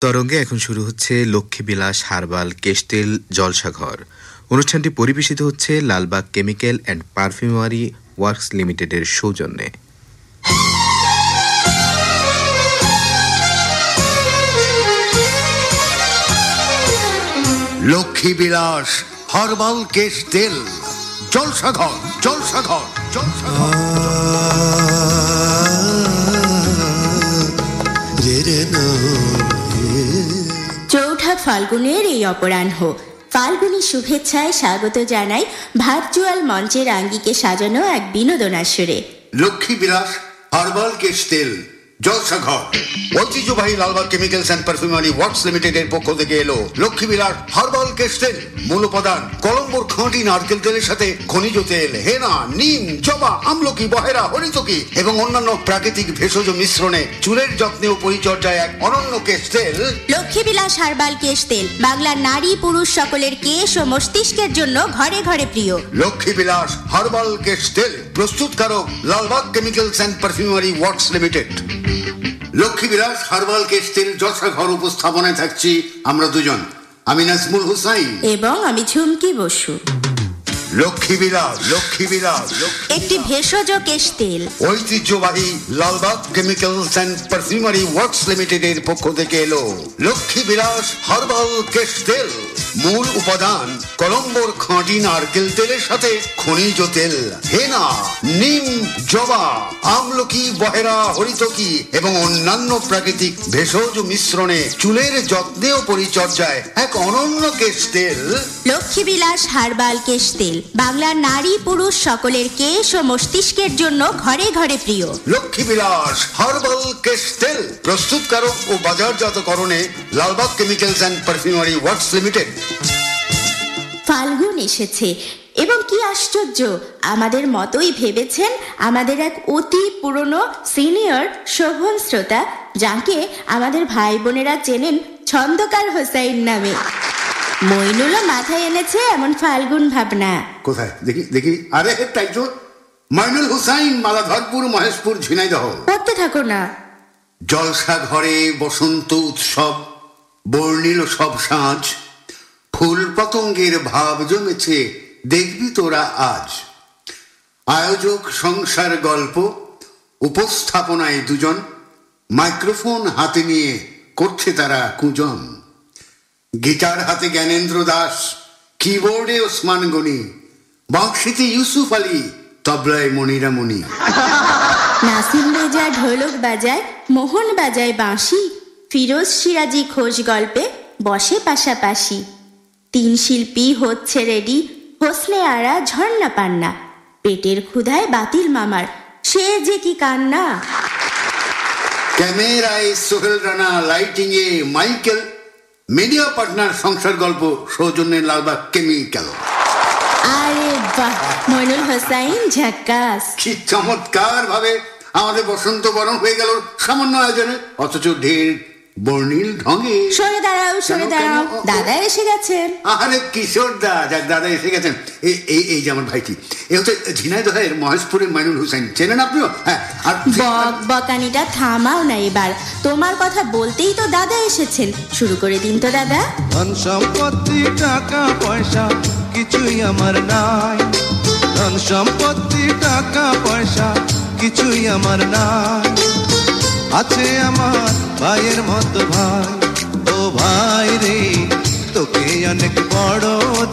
তরঙ্গে এখন শুরু হচ্ছে লক্ষ্মীবিলাস হার্বাল কেস্টেল জলসাঘর। অনুষ্ঠানটি পরিবেশিত হচ্ছে Lalbagh chemical and Perfumery works লিমিটেডের সৌজন্যে। লক্ষ্মীবিলাস হার্বাল কেস্টেল জলসাঘর জলসাঘর জলসাঘর। চৌঠা ফাল্গুনের এই অপরাহ্ন ফাল্গুনী শুভেচ্ছায় স্বাগত জানাই ভার্চুয়াল মঞ্চের আঙ্গিকে সাজানো এক বিনোদন আসরে। লক্ষ্মীবিলাস হার্বাল কেস্টেল জলসাঘর ঐতিহ্যবাহী Lalbagh Chemicals and Perfumery works লিমিটেডের পক্ষ থেকে এলো লক্ষ্মীবিলাস হার্বাল কেস্টেল। মূল উপাদান কলম্বোর খাঁটি নারকেল তেলের সাথে খনিজ তেল, হেনা, নিম, জবা, আমলকি, বহেরা, হরিতকি এবং অন্যান্য প্রাকৃতিক ভেষজ মিশ্রণে চুলের যত্নে ও পরিচর্যায় এক অনন্য কেস্টেল। লক্ষ্মীবিলাস হার্বাল কেস্টেল বাংলার নারী পুরুষ সকলের কেশ ও মস্তিষ্কের জন্য ঘরে ঘরে প্রিয়। লক্ষ্মীবিলাস হার্বাল কেস্টেল প্রস্তুতকারক Lalbag Chemicals and Perfumery Works Limited. Lakshmibilas herbal কেস্টেল জলসাঘর উপস্থাপনায় থাকছি আমরা দুজন, আমি নাজমুল হুসাইন এবং আমি ঝুমকি বসু। লক্ষ্মীবিলাস লক্ষ্মীবিলাস একটি ভেষজ কেশ তেল ঐতিহ্যবাহী Lalbagh Chemicals and Perfumery works লিমিটেডের পক্ষ থেকে এলো লক্ষ্মীবিলাস হার্বাল কেশ তেল। মূল উপাদান কলম্বোর খাঁটি নারকেল তেলের সাথে খনিজ তেল, হেনা, নিম, জবা, আমলকি, বহেরা, হরিতকি এবং অন্যান্য প্রাকৃতিক ভেষজ মিশ্রণে চুলের যত্নে ও পরিচর্যায় এক অনন্য কেশ তেল। লক্ষ্মীবিলাস হার্বাল কেশ তেল বাংলার নারী পুরুষ সকলের কেশ ও মস্তিষ্কের জন্য ঘরে ঘরে প্রিয়। লক্ষ্মীবিলাস হার্বাল কেশ তেল প্রস্তুতকারক ও বাজারজাতকরণে Lalbag Chemicals and Perfumery Works Limited. ফাল্গুন এসেছে এবং কি আশ্চর্য, আমাদের মতোই ভেবেছেন আমাদের এক অতি পুরনো সিনিয়র শোভন শ্রোতা, যাকে আমাদের ভাই বোনেরা চেনেন ছন্দকার হোসাইন নামে। মইনুলও মাথায় এনেছে এমন ফাল্গুন ভাবনা। কোথায় দেখি দেখি, আরে তাই তো মইনুল হুসাইন, মালাধরপুর, মহেশপুর, ঝিনাইদহ। পড়তে থাকো না। জলসা ঘরে বসন্ত উৎসব, বর্ণিল সব সাজ, ফুল পতঙ্গের ভাব জমেছে দেখবি তোরা আজ। আয়োজক সংসার গল্প, উপস্থাপনায় দুজন, মাইক্রোফোন হাতে নিয়ে করছে তারা কুজন। গিটার হাতে জ্ঞানেন্দ্র দাস, কিবোর্ডে ওসমান গনি, বাঁশিতে ইউসুফ আলী, তবলায় মনিরা মনি। নাসিম রেজা ঢোলক বাজায়, মোহন বাজায় বাঁশি, ফিরোজ সিরাজি খোঁজ গল্পে বসে পাশাপাশি। তিন শিল্পী হচ্ছে রেডি, হোসনে আরা ঝর্ণা পান্না, পেটের ক্ষুধায় বাতিল মামার সে যে কি কান্না। ক্যামেরায় সোহেল রানা, লাইটিং এ মাইকেল, মিডিয়া পার্টনার সংসার গল্প সৌজন্যে লালবাগ কেমিক্যাল। আরে বাহ, মইনুল হোসাইন ঝাক্কাস। কি চমৎকার ভাবে আমাদের বসন্ত বরণ হয়ে গেল সামান্য আয়োজনে, অথচ ঢের বর্ণিল ঢঙে। সরে দাঁড়াও সরে দাঁড়াও, দাদা এসে গেছেন। আরে কিশোর দা, যাক দাদা এসে গেছেন। এই যে আমার ভাইটি, এ হচ্ছে ঝিনাইদহের মহেশপুরের মইনুল হুসাইন, চেনেন আপনিও? হ্যাঁ। আর বকানিটা থামাও না এবার, তোমার কথা বলতেই তো দাদা এসেছেন, শুরু করে দিন তো দাদা। ধন সম্পত্তি টাকা পয়সা কিছুই আমার নাই, ধন সম্পত্তি টাকা পয়সা কিছুই আমার নাই, আছে আমার ভাইয়ের মতো ভাই। ও ভাই রে, তোকে অনেক বড়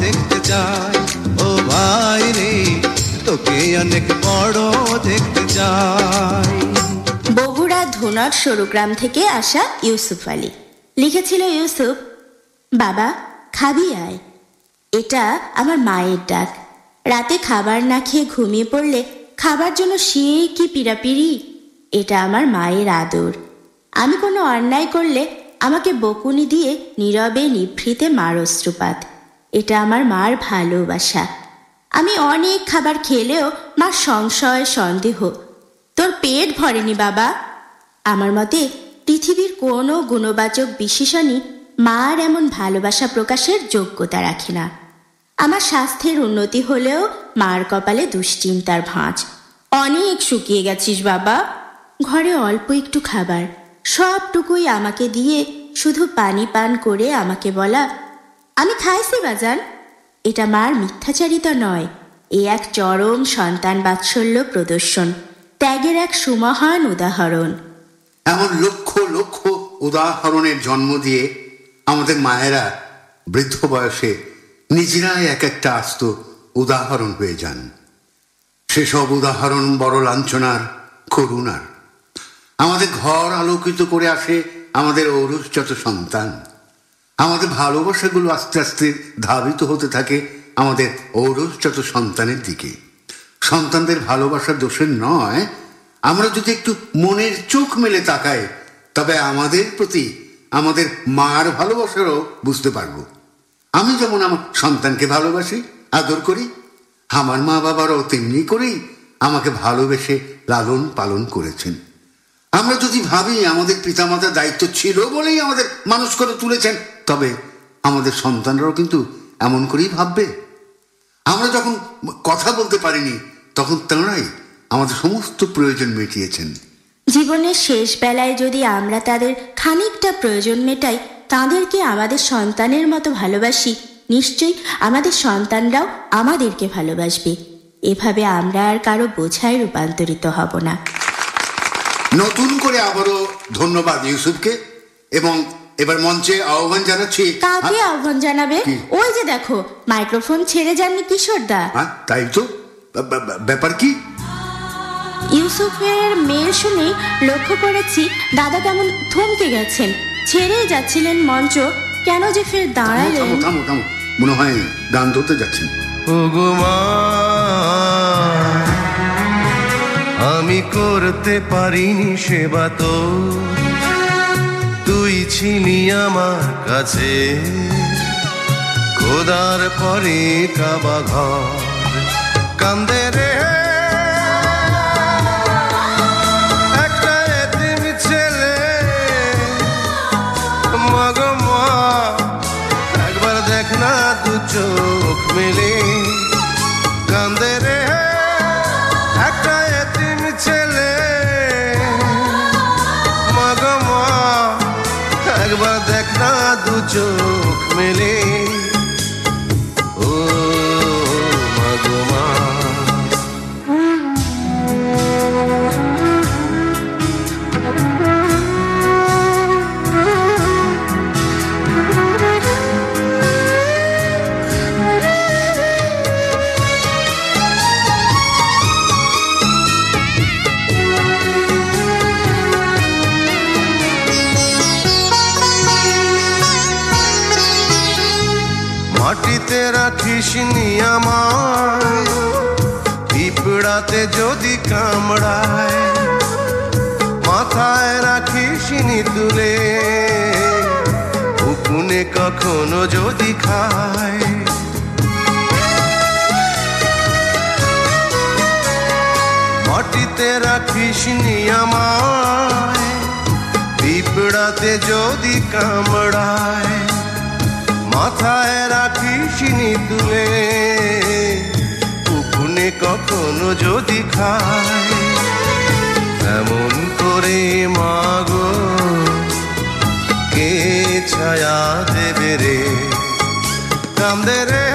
দেখতে চাই। ও ভাই রে, তোকে অনেক বড় দেখতে চাই। বগুড়া ধুনট সরুগ্রাম থেকে আসা ইউসুফ আলী লিখেছিল, ইউসুফ বাবা খাবি আয়। এটা আমার মায়ের ডাক। রাতে খাবার না খেয়ে ঘুমিয়ে পড়লে খাবার জন্য সে কি পিড়াপিড়ি। এটা আমার মায়ের আদর। আমি কোনো অন্যায় করলে আমাকে বকুনি দিয়ে নীরবে নিভৃতে মার অশ্রুপাত। এটা আমার মার ভালোবাসা। আমি অনেক খাবার খেলেও মার সংশয় সন্দেহ, তোর পেট ভরেনি বাবা। আমার মতে পৃথিবীর কোনো গুণবাচক বিশেষণই মার এমন ভালোবাসা প্রকাশের যোগ্যতা রাখে না। আমার স্বাস্থ্যের উন্নতি হলেও মার কপালে দুশ্চিন্তার ভাঁজ। অনেক শুকিয়ে গেছিস বাবা, ঘরে অল্প একটু খাবার, সবটুকুই আমাকে দিয়ে শুধু পানি পান করে আমাকে বলা, আমি খাইছি বাজান, এটা মার মিথ্যাচারিতা নয়, এ এক চরম সন্তান বাৎসল্য প্রদর্শন, ত্যাগের এক সুমহান উদাহরণ। এমন লক্ষ লক্ষ উদাহরণের জন্ম দিয়ে আমাদের মায়েরা বৃদ্ধ বয়সে নিজেরাই এক একটা আস্ত উদাহরণ হয়ে যান। সেসব উদাহরণ বড় লাঞ্ছনার, করুণার। আমাদের ঘর আলোকিত করে আসে আমাদের ঔরসজাত সন্তান। আমাদের ভালোবাসাগুলো আস্তে আস্তে ধাবিত হতে থাকে আমাদের ঔরসজাত সন্তানের দিকে। সন্তানদের ভালোবাসার দোষের নয়, আমরা যদি একটু মনের চোখ মেলে তাকাই তবে আমাদের প্রতি আমাদের মার ভালোবাসারও বুঝতে পারবো। আমি যেমন আমার সন্তানকে ভালোবাসি, আদর করি, আমার মা বাবারাও তেমনি করেই আমাকে ভালোবেসে লালন পালন করেছেন। আমরা যদি ভাবি আমাদের পিতামাতার দায়িত্ব ছিল বলেই আমাদের মানুষ করে তুলেছেন, তবে আমাদের সন্তানরাও কিন্তু এমন করেই ভাববে। আমরা যখন কথা বলতে পারিনি তখন তাঁরাই আমাদের সমস্ত প্রয়োজন মিটিয়েছেন। জীবনের শেষ বেলায় যদি আমরা তাদের খানিকটা প্রয়োজন মেটাই, তাদেরকে আমাদের সন্তানের মতো ভালোবাসি, নিশ্চয়ই আমাদের সন্তানরাও আমাদেরকে ভালোবাসবে। এভাবে আমরা আর কারো বোঝায় রূপান্তরিত হব না। নতুন করে আবারও ধন্যবাদ ইউসুফকে, এবং এবার মঞ্চে আহ্বান জানাচ্ছি। কাকে আহ্বান জানাবে? ওই যে দেখো, মাইক্রোফোন ছেড়ে যাননি কিশোরদা। তাই তো, ব্যাপার কি? ইউসুফের মেয়ের শুনে লক্ষ্য করেছি দাদা কেমন থমকে গেছেন, ছেড়েই যাচ্ছিলেন মঞ্চ, কেন যে ফের দাঁড়ালেন। থামো, মনে হয় গান ধরতে যাচ্ছেন। ওগো মা, আমি করতে পারিনি সেবা তো, তুই ছিলি আমার কাছে, খোদার পরে কাবা ঘর কান্দে রে একটা এতিম ছেলে। মাগো মা, একবার দেখ না দু চোখ মেলে, কান্দে রে একটা এতিম ছেলে। মাগো মা, একবার দেখ না দু চোখ মেলে। ও মাগো মা, মাটিতে রাখিস নি আমায়, পিঁপড়াতে যদি কামড়ায়, মাথায় রাখিস নি তুলে, উকুনে কখনো যদি খায়। মাটিতে রাখিস নি আমায়, পিঁপড়াতে যদি কামড়ায়, মাথায় রাখিস নি তুলে, উকুনে কখনো যদি খায়। এমন করে মাগো কে ছায়া দেবে রে, কান্দে রে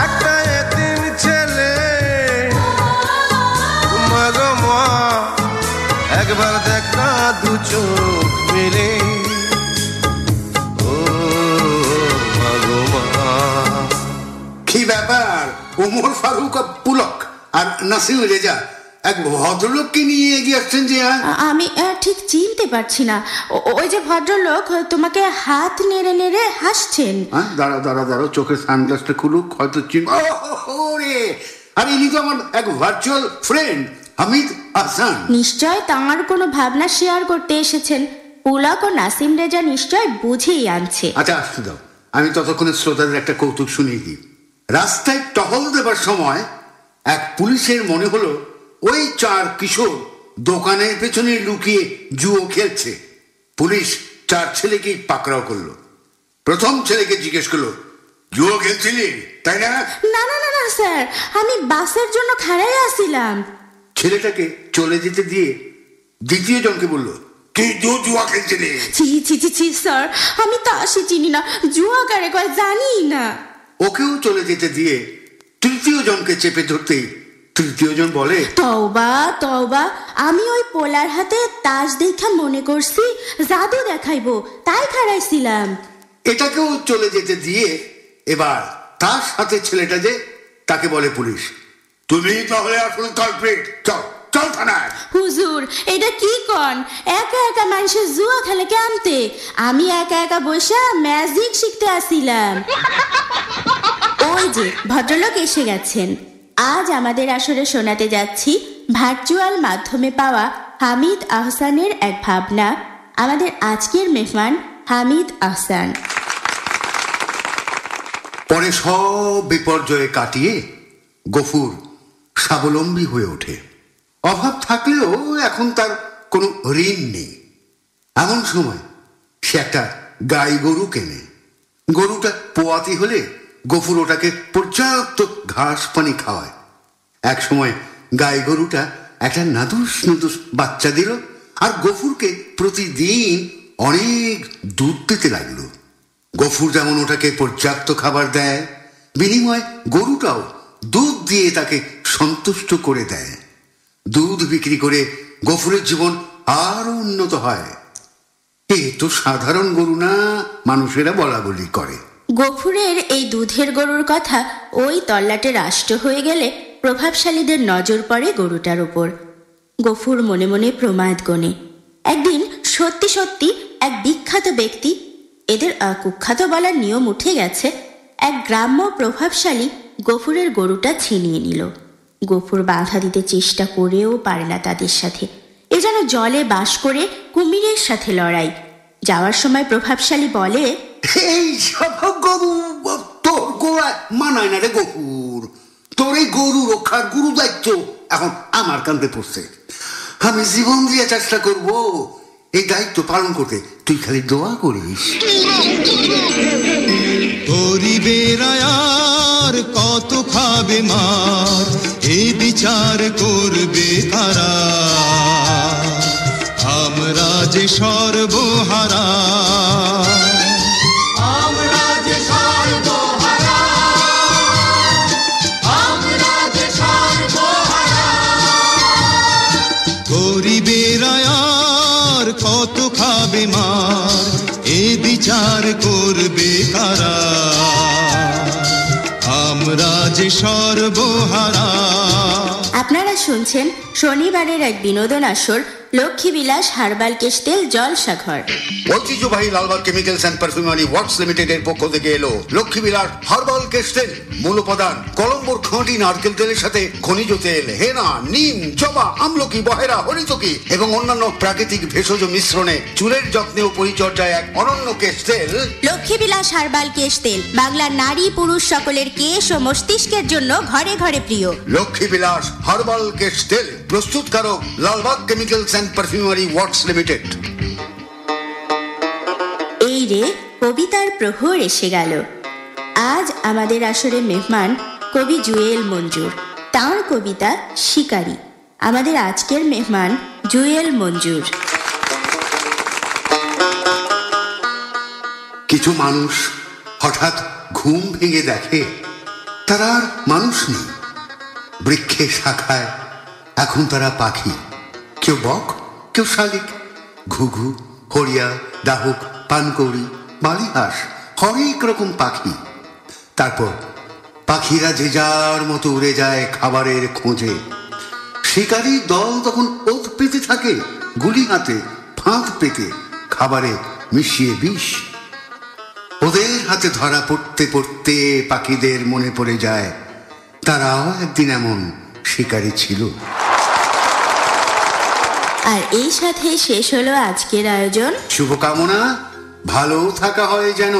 একটা এতিম ছেলে। মাগো মা, একবার দেখ না দু চোখ মিলে। কি ব্যাপার? ওমর ফারুক পুলক আর নাসিম রেজা এক ভদ্রলোককে নিয়ে এগিয়ে আসছেন যে? আমি ঠিক চিনতে পারছি না। ওই যে ভদ্রলোক তোমাকে হাত নেড়ে নেড়ে হাসছেন। দাঁড়া, চোখের সানগ্লাসটা খুলুক, হয়তো চিন। ওরে, আর ইনি তো আমার এক ভার্চুয়াল ফ্রেন্ড হামিদ আহসান। নিশ্চয় তাঁর কোনো ভাবনা শেয়ার করতে এসেছেন। পুলক ও নাসিম রেজা নিশ্চয় বুঝেই আনছে। আচ্ছা, আসতে দাও, আমি ততক্ষণে শ্রোতাদের একটা কৌতুক শুনিয়ে দিই। রাস্তায় টহল দেবার সময় এক পুলিশের মনে হলো ওই 4 কিশোর দোকানের পেছনে লুকিয়ে জুয়ো খেলছে। পুলিশ 4 ছেলেকে পাকড়াও করলো। প্রথম ছেলেকে জিজ্ঞেস করলো, জুয়ো খেলছিলি তাই না? না স্যার, আমি বাসের জন্য খাড়াই আসছিলাম। ছেলেটাকে চলে যেতে দিয়ে দ্বিতীয় জনকে বলল, তুই জুয়া খেলছিলি? ছি ছি ছি ছি স্যার, আমি তাসই চিনি না, জুয়া কারে কয় জানি না। ওকেও চলে যেতে দিয়ে তৃতীয় জনকে চেপে ধরতেই তৃতীয় জন বলে, তওবা তওবা, আমি ওই পোলার হাতে তাস দেখা মনে করছি জাদু দেখাইবো, তাই খাড়াইছিলাম। এটাকেও চলে যেতে দিয়ে এবার তার সাথে ছেলেটা যে, তাকে বলে পুলিশ, তুমি তাহলে আসলে কালপ্রিট, চল চল থানায়। হুজুর, এটা কি কন? একা একা মানুষের জুয়া খেলে কেমতে? আমি একা একা বসে ম্যাজিক শিখতে আসিলাম। ওই যে ভদ্রলোক এসে গেছেন। আজ আমাদের আসরে শোনাতে যাচ্ছি ভার্চুয়াল মাধ্যমে পাওয়া হামিদ আহসানের এক ভাবনা। আমাদের আজকের মেহমান হামিদ আহসান। পরে সব বিপর্যয় কাটিয়ে গফুর স্বাবলম্বী হয়ে ওঠে। অভাব থাকলেও এখন তার কোনো ঋণ নেই। এমন সময় সে একটা গাই গরু কেনে। গরুটা পোয়াতি হলে গফুর ওটাকে পর্যাপ্ত ঘাস পানি খাওয়ায়। এক সময় গাই গরুটা একটা নাদুস নাদুস বাচ্চা দিল, আর গফুরকে প্রতিদিন অনেক দুধ দিতে লাগলো। গফুর যেমন ওটাকে পর্যাপ্ত খাবার দেয়, বিনিময়ে গরুটাও দুধ দিয়ে তাকে সন্তুষ্ট করে দেয়। দুধ বিক্রি করে গফুরের জীবন আরো উন্নত হয়। এ তো সাধারণ গরু না, মানুষেরা বলা বলি করে। গফুরের এই দুধের গরুর কথা ওই তল্লাটে রাষ্ট্র হয়ে গেলে প্রভাবশালীদের নজর পড়ে গরুটার উপর। গফুর মনে মনে প্রমাদ গণে। একদিন সত্যি সত্যি এক বিখ্যাত ব্যক্তি, এদের কুখ্যাত বলার নিয়ম উঠে গেছে, এক গ্রাম্য প্রভাবশালী গফুরের গরুটা ছিনিয়ে নিল। গফুর বাধা দিতে চেষ্টা করেও পারে না তাদের সাথে। এ যেন জলে বাস করে কুমিরের সাথে লড়াই। যাওয়ার সময় প্রভাবশালী বলে, এই সব গরু তোর গোড়ায় মানায় না রে গফুর। তোর এই গরু রক্ষার গুরু দায়িত্ব এখন আমার কাঁধে পড়ছে। আমি জীবন দিয়ে চেষ্টা করব এই দায়িত্ব পালন করতে, তুই খালি দোয়া করিস। গরিবের আর কত খাবে মার, এই বিচার করবে কারা? আমরা যে সর্বহারা, আমরা যে সর্বহারা, আমরা যে সর্বহারা। গরিবের আর কত খাবে মার, এ বিচার করবে কারা? আমরা যে সর্বহারা। আপনারা শুনছেন শনিবারের এক বিনোদন আসর, লক্ষ্মীবিলাস হার্বাল কেস্টেল জলসাঘর। ঐতিহ্যবাহী Lalbagh Chemicals and Perfumery works লিমিটেডের পক্ষ থেকে এলো লক্ষ্মীবিলাস হার্বাল কেস্টেল। মূল উপাদান কলম্বোর খাঁটি নারকেল তেলের সাথে খনিজ তেল, হেনা, নিম, জবা, আমলকি, বহেরা, হরিতকি এবং অন্যান্য প্রাকৃতিক ভেষজ মিশ্রণে চুলের যত্নে ও পরিচর্যায় এক অনন্য কেস্টেল। লক্ষ্মীবিলাস হার্বাল কেস্টেল বাংলার নারী পুরুষ সকলের কেশ ও মস্তিষ্কের জন্য ঘরে ঘরে প্রিয়। লক্ষ্মীবিলাস হার্বাল কেস্টেল, প্রস্তুতকারক Lalbag Chemicals and Perfumery Works limited. এই রে কবিতার প্রহর এসে গেল। আজ আমাদের আসরে মেহমান কবি জুয়েল মঞ্জুর, তাঁর কবিতা শিকারী। আমাদের আজকের মেহমান জুয়েল মঞ্জুর। কিছু মানুষ হঠাৎ ঘুম ভেঙে দেখে তারা আর মানুষ নেই। বৃক্ষে শাখায় এখন তারা পাখি, কেউ বক, কেউ শালিক, ঘুঘু, হরিয়া, ডাহুক, পানকৌড়ি, বালিহাঁস, হরেক রকম পাখি। তারপর পাখিরা যে যার মতো উড়ে যায় খাবারের খোঁজে। শিকারী দল তখন ওত পেতে থাকে, গুলি হাতে, ফাঁদ পেতে, খাবারে মিশিয়ে বিষ। ওদের হাতে ধরা পড়তে পড়তে পাখিদের মনে পড়ে যায় তারাও একদিন এমন শিকারী ছিল। আর এই সাথে শেষ হলো আজকের আয়োজন। শুভকামনা, ভালো থাকা হয় যেন।